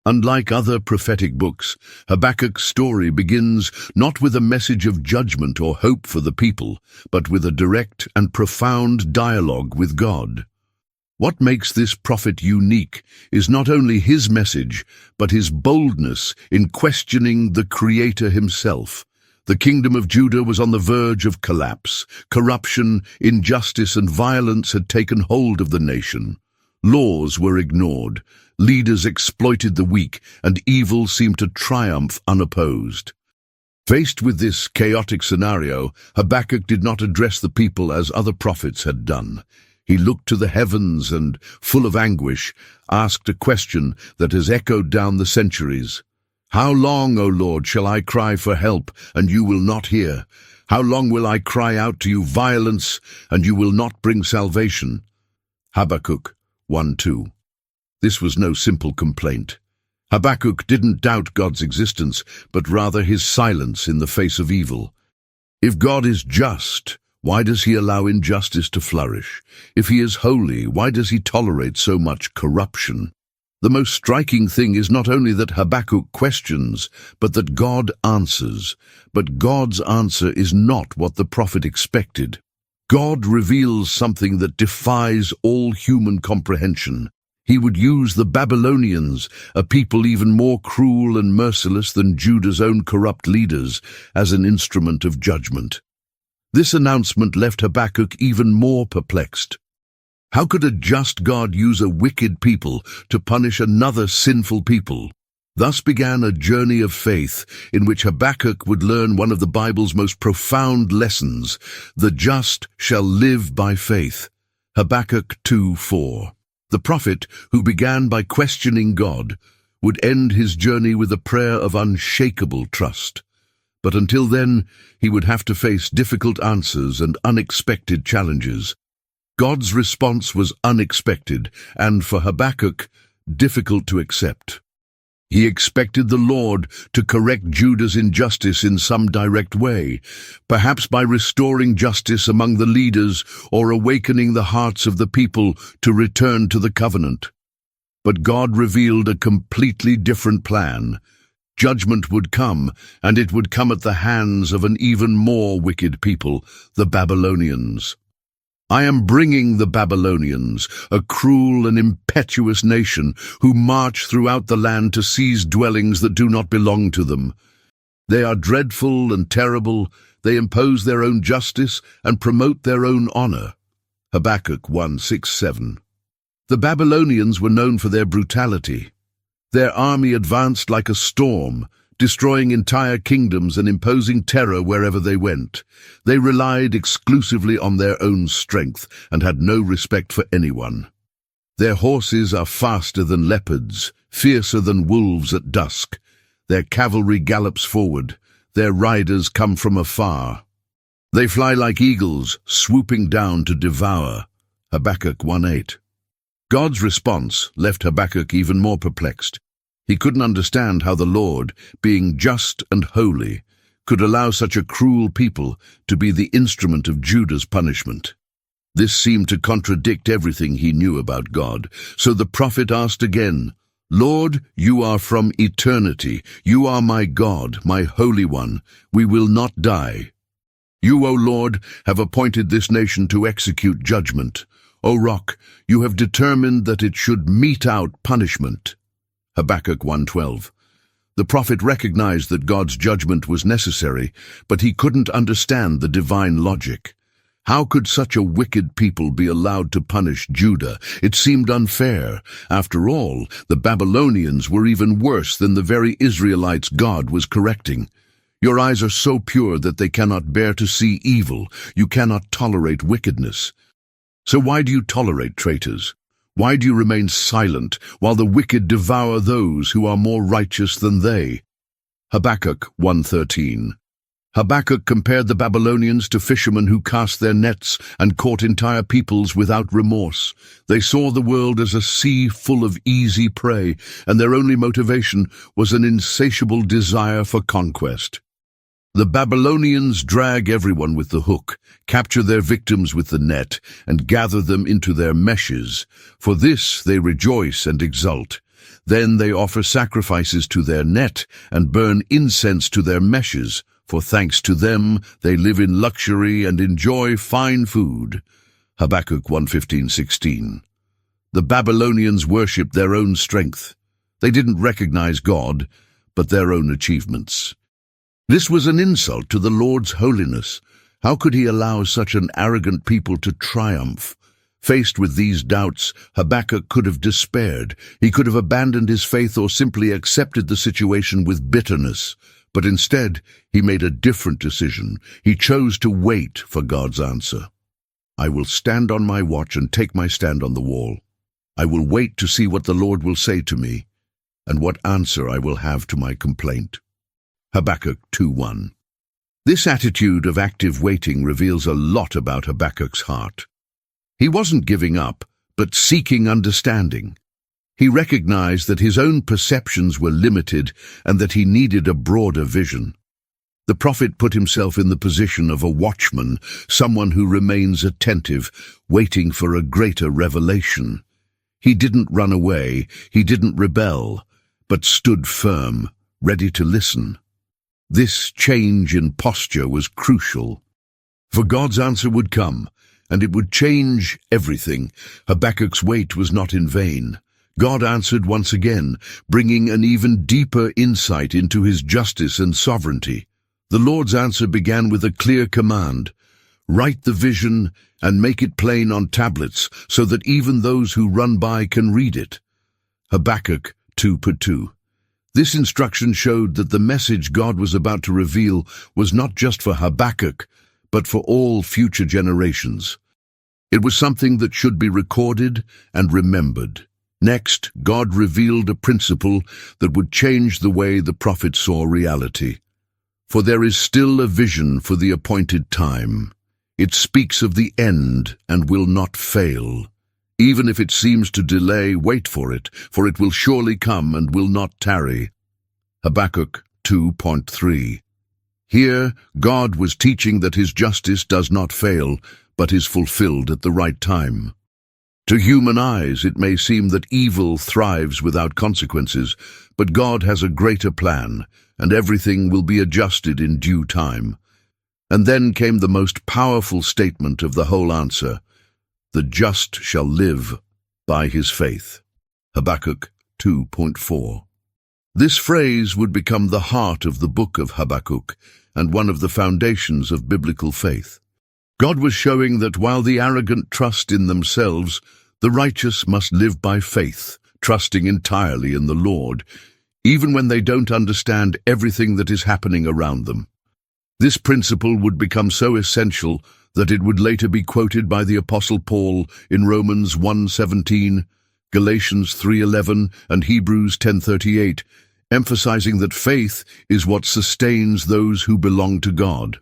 Unlike other prophetic books, Habakkuk's story begins not with a message of judgment or hope for the people, but with a direct and profound dialogue with God. What makes this prophet unique is not only his message, but his boldness in questioning the Creator himself. The kingdom of Judah was on the verge of collapse. Corruption, injustice, and violence had taken hold of the nation. Laws were ignored, leaders exploited the weak, and evil seemed to triumph unopposed. Faced with this chaotic scenario, Habakkuk did not address the people as other prophets had done. He looked to the heavens and, full of anguish, asked a question that has echoed down the centuries. How long, O Lord, shall I cry for help, and you will not hear? How long will I cry out to you violence, and you will not bring salvation? Habakkuk 1:2. This was no simple complaint. Habakkuk didn't doubt God's existence, but rather his silence in the face of evil. If God is just, why does he allow injustice to flourish? If he is holy, why does he tolerate so much corruption? The most striking thing is not only that Habakkuk questions, but that God answers. But God's answer is not what the prophet expected. God reveals something that defies all human comprehension. He would use the Babylonians, a people even more cruel and merciless than Judah's own corrupt leaders, as an instrument of judgment. This announcement left Habakkuk even more perplexed. How could a just God use a wicked people to punish another sinful people? Thus began a journey of faith in which Habakkuk would learn one of the Bible's most profound lessons: the just shall live by faith. Habakkuk 2:4. The prophet, who began by questioning God, would end his journey with a prayer of unshakable trust. But until then, he would have to face difficult answers and unexpected challenges. God's response was unexpected, and for Habakkuk, difficult to accept. He expected the Lord to correct Judah's injustice in some direct way, perhaps by restoring justice among the leaders or awakening the hearts of the people to return to the covenant. But God revealed a completely different plan. Judgment would come, and it would come at the hands of an even more wicked people, the Babylonians. I am bringing the Babylonians, a cruel and impetuous nation who march throughout the land to seize dwellings that do not belong to them. They are dreadful and terrible. They impose their own justice and promote their own honor. Habakkuk 1:6-7. The Babylonians were known for their brutality. Their army advanced like a storm, destroying entire kingdoms and imposing terror wherever they went. They relied exclusively on their own strength and had no respect for anyone. Their horses are faster than leopards, fiercer than wolves at dusk. Their cavalry gallops forward. Their riders come from afar. They fly like eagles, swooping down to devour. Habakkuk 1:8. God's response left Habakkuk even more perplexed. He couldn't understand how the Lord, being just and holy, could allow such a cruel people to be the instrument of Judah's punishment. This seemed to contradict everything he knew about God. So the prophet asked again, "Lord, you are from eternity. You are my God, my Holy One. We will not die. You, O Lord, have appointed this nation to execute judgment. O Rock, you have determined that it should mete out punishment." Habakkuk 1:12. The prophet recognized that God's judgment was necessary, but he couldn't understand the divine logic. How could such a wicked people be allowed to punish Judah? It seemed unfair. After all, the Babylonians were even worse than the very Israelites God was correcting. Your eyes are so pure that they cannot bear to see evil. You cannot tolerate wickedness. So why do you tolerate traitors? Why do you remain silent while the wicked devour those who are more righteous than they? Habakkuk 1:13. Habakkuk compared the Babylonians to fishermen who cast their nets and caught entire peoples without remorse. They saw the world as a sea full of easy prey, and their only motivation was an insatiable desire for conquest. The Babylonians drag everyone with the hook, capture their victims with the net, and gather them into their meshes. For this they rejoice and exult. Then they offer sacrifices to their net and burn incense to their meshes, for thanks to them they live in luxury and enjoy fine food. Habakkuk 1:15-16. The Babylonians worshipped their own strength. They didn't recognize God, but their own achievements. This was an insult to the Lord's holiness. How could he allow such an arrogant people to triumph? Faced with these doubts, Habakkuk could have despaired. He could have abandoned his faith or simply accepted the situation with bitterness. But instead, he made a different decision. He chose to wait for God's answer. I will stand on my watch and take my stand on the wall. I will wait to see what the Lord will say to me, and what answer I will have to my complaint. Habakkuk 2:1. This attitude of active waiting reveals a lot about Habakkuk's heart. He wasn't giving up, but seeking understanding. He recognized that his own perceptions were limited and that he needed a broader vision. The prophet put himself in the position of a watchman, someone who remains attentive, waiting for a greater revelation. He didn't run away, he didn't rebel, but stood firm, ready to listen. This change in posture was crucial. For God's answer would come, and it would change everything. Habakkuk's wait was not in vain. God answered once again, bringing an even deeper insight into his justice and sovereignty. The Lord's answer began with a clear command: write the vision and make it plain on tablets, so that even those who run by can read it. Habakkuk 2:2. This instruction showed that the message God was about to reveal was not just for Habakkuk, but for all future generations. It was something that should be recorded and remembered. Next, God revealed a principle that would change the way the prophet saw reality. For there is still a vision for the appointed time. It speaks of the end and will not fail. Even if it seems to delay, wait for it will surely come and will not tarry. Habakkuk 2:3. Here, God was teaching that his justice does not fail, but is fulfilled at the right time. To human eyes, it may seem that evil thrives without consequences, but God has a greater plan, and everything will be adjusted in due time. And then came the most powerful statement of the whole answer: the just shall live by his faith. Habakkuk 2:4. This phrase would become the heart of the book of Habakkuk and one of the foundations of biblical faith. God was showing that while the arrogant trust in themselves, the righteous must live by faith, trusting entirely in the Lord, even when they don't understand everything that is happening around them. This principle would become so essential that it would later be quoted by the Apostle Paul in Romans 1:17, Galatians 3:11, and Hebrews 10:38, emphasizing that faith is what sustains those who belong to God.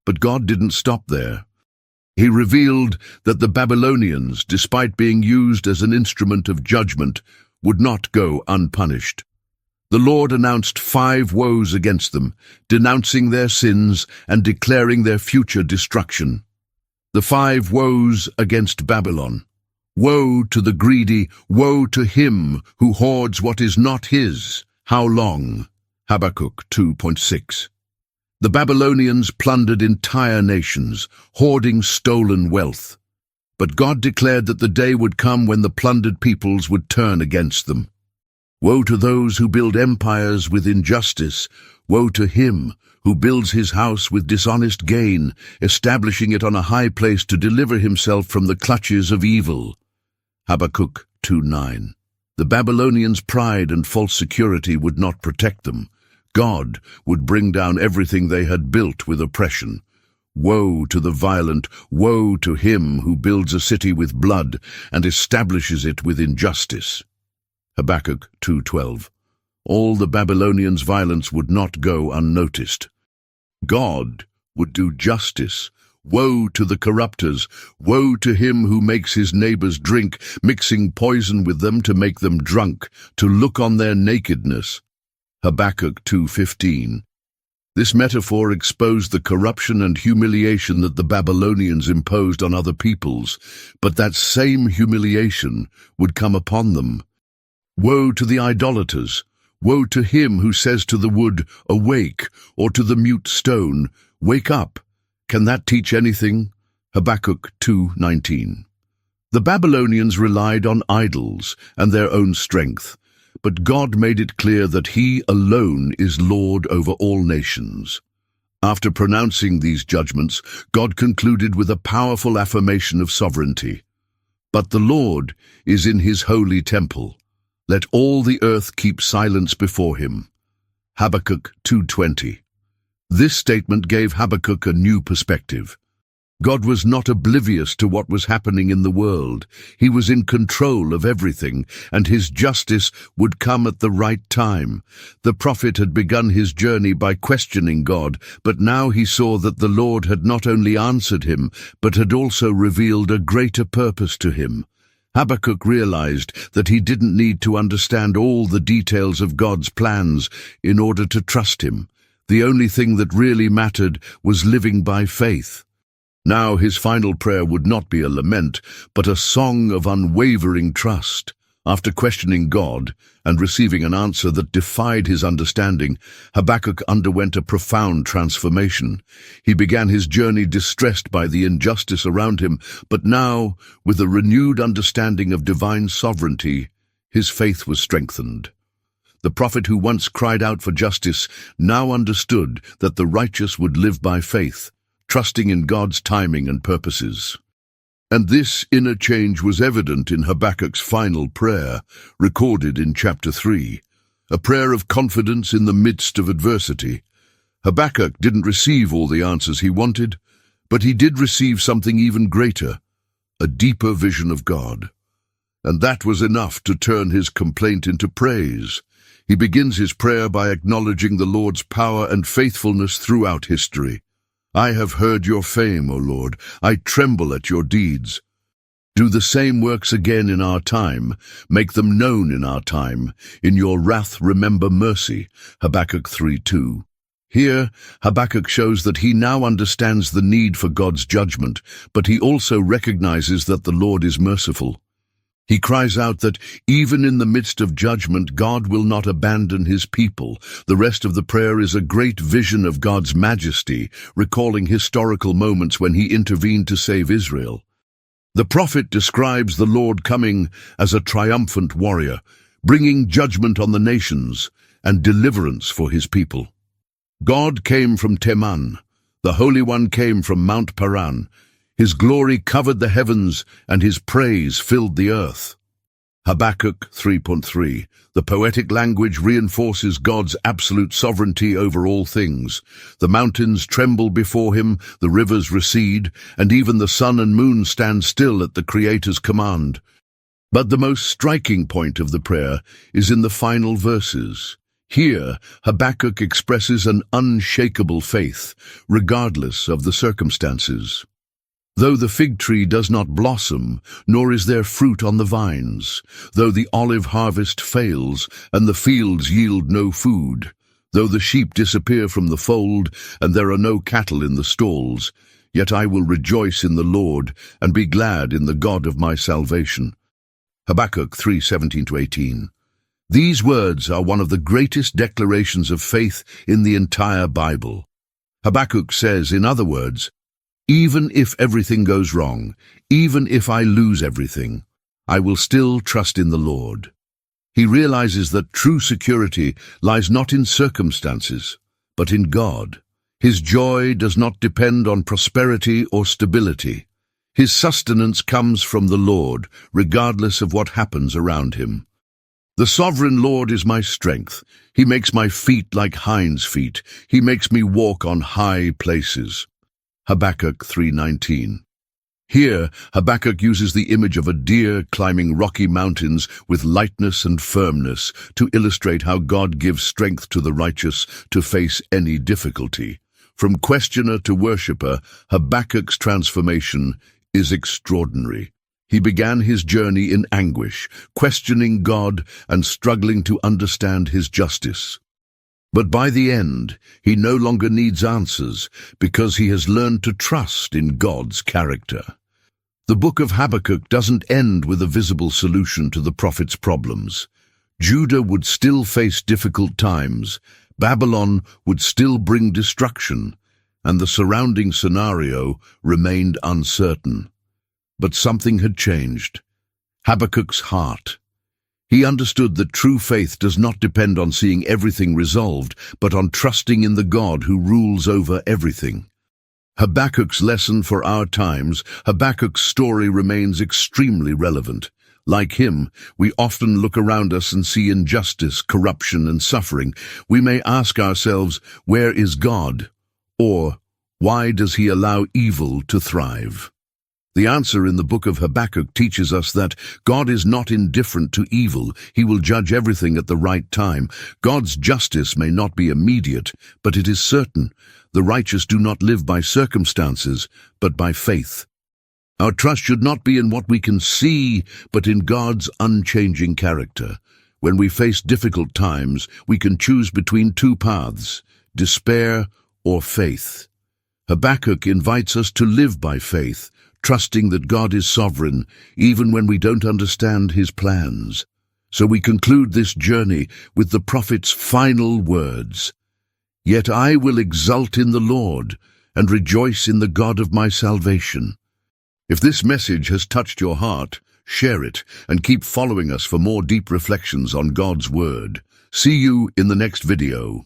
But God didn't stop there. He revealed that the Babylonians, despite being used as an instrument of judgment, would not go unpunished. The Lord announced 5 woes against them, denouncing their sins and declaring their future destruction. The 5 woes against Babylon. Woe to the greedy, woe to him who hoards what is not his. How long? Habakkuk 2:6. The Babylonians plundered entire nations, hoarding stolen wealth. But God declared that the day would come when the plundered peoples would turn against them. Woe to those who build empires with injustice. Woe to him who builds his house with dishonest gain, establishing it on a high place to deliver himself from the clutches of evil. Habakkuk 2:9. The Babylonians' pride and false security would not protect them. God would bring down everything they had built with oppression. Woe to the violent, woe to him who builds a city with blood and establishes it with injustice. Habakkuk 2:12. All the Babylonians' violence would not go unnoticed. God would do justice. Woe to the corrupters, woe to him who makes his neighbors drink, mixing poison with them to make them drunk, to look on their nakedness. Habakkuk 2:15. This metaphor exposed the corruption and humiliation that the Babylonians imposed on other peoples, but that same humiliation would come upon them. Woe to the idolaters! Woe to him who says to the wood, "Awake," or to the mute stone, "Wake up." Can that teach anything? Habakkuk 2:19. The Babylonians relied on idols and their own strength, but God made it clear that He alone is Lord over all nations. After pronouncing these judgments, God concluded with a powerful affirmation of sovereignty. But the Lord is in His holy temple. Let all the earth keep silence before Him. Habakkuk 2:20. This statement gave Habakkuk a new perspective. God was not oblivious to what was happening in the world. He was in control of everything, and His justice would come at the right time. The prophet had begun his journey by questioning God, but now he saw that the Lord had not only answered him, but had also revealed a greater purpose to him. Habakkuk realized that he didn't need to understand all the details of God's plans in order to trust Him. The only thing that really mattered was living by faith. Now his final prayer would not be a lament, but a song of unwavering trust. After questioning God and receiving an answer that defied his understanding, Habakkuk underwent a profound transformation. He began his journey distressed by the injustice around him, but now, with a renewed understanding of divine sovereignty, his faith was strengthened. The prophet who once cried out for justice now understood that the righteous would live by faith, trusting in God's timing and purposes. And this inner change was evident in Habakkuk's final prayer, recorded in chapter 3, a prayer of confidence in the midst of adversity. Habakkuk didn't receive all the answers he wanted, but he did receive something even greater, a deeper vision of God. And that was enough to turn his complaint into praise. He begins his prayer by acknowledging the Lord's power and faithfulness throughout history. I have heard your fame, O Lord. I tremble at your deeds. Do the same works again in our time. Make them known in our time. In your wrath remember mercy. Habakkuk 3:2. Here, Habakkuk shows that he now understands the need for God's judgment, but he also recognizes that the Lord is merciful. He cries out that even in the midst of judgment, God will not abandon His people. The rest of the prayer is a great vision of God's majesty, recalling historical moments when He intervened to save Israel. The prophet describes the Lord coming as a triumphant warrior, bringing judgment on the nations and deliverance for His people. God came from Teman. The Holy One came from Mount Paran. His glory covered the heavens, and His praise filled the earth. Habakkuk 3:3. The poetic language reinforces God's absolute sovereignty over all things. The mountains tremble before Him, the rivers recede, and even the sun and moon stand still at the Creator's command. But the most striking point of the prayer is in the final verses. Here, Habakkuk expresses an unshakable faith, regardless of the circumstances. Though the fig tree does not blossom, nor is there fruit on the vines, though the olive harvest fails, and the fields yield no food, though the sheep disappear from the fold, and there are no cattle in the stalls, yet I will rejoice in the Lord, and be glad in the God of my salvation. Habakkuk 3:17-18. These words are one of the greatest declarations of faith in the entire Bible. Habakkuk says, in other words, even if everything goes wrong, even if I lose everything, I will still trust in the Lord. He realizes that true security lies not in circumstances, but in God. His joy does not depend on prosperity or stability. His sustenance comes from the Lord, regardless of what happens around him. The sovereign Lord is my strength. He makes my feet like hinds' feet. He makes me walk on high places. Habakkuk 3:19. Here, Habakkuk uses the image of a deer climbing rocky mountains with lightness and firmness to illustrate how God gives strength to the righteous to face any difficulty. From questioner to worshipper, Habakkuk's transformation is extraordinary. He began his journey in anguish, questioning God and struggling to understand His justice. But by the end, he no longer needs answers because he has learned to trust in God's character. The book of Habakkuk doesn't end with a visible solution to the prophet's problems. Judah would still face difficult times, Babylon would still bring destruction, and the surrounding scenario remained uncertain. But something had changed. Habakkuk's heart. He understood that true faith does not depend on seeing everything resolved, but on trusting in the God who rules over everything. Habakkuk's lesson for our times, Habakkuk's story remains extremely relevant. Like him, we often look around us and see injustice, corruption, and suffering. We may ask ourselves, where is God? Or, why does he allow evil to thrive? The answer in the book of Habakkuk teaches us that God is not indifferent to evil. He will judge everything at the right time. God's justice may not be immediate, but it is certain. The righteous do not live by circumstances, but by faith. Our trust should not be in what we can see, but in God's unchanging character. When we face difficult times, we can choose between two paths, despair or faith. Habakkuk invites us to live by faith, trusting that God is sovereign, even when we don't understand his plans. So we conclude this journey with the prophet's final words. Yet I will exult in the Lord and rejoice in the God of my salvation. If this message has touched your heart, share it and keep following us for more deep reflections on God's Word. See you in the next video.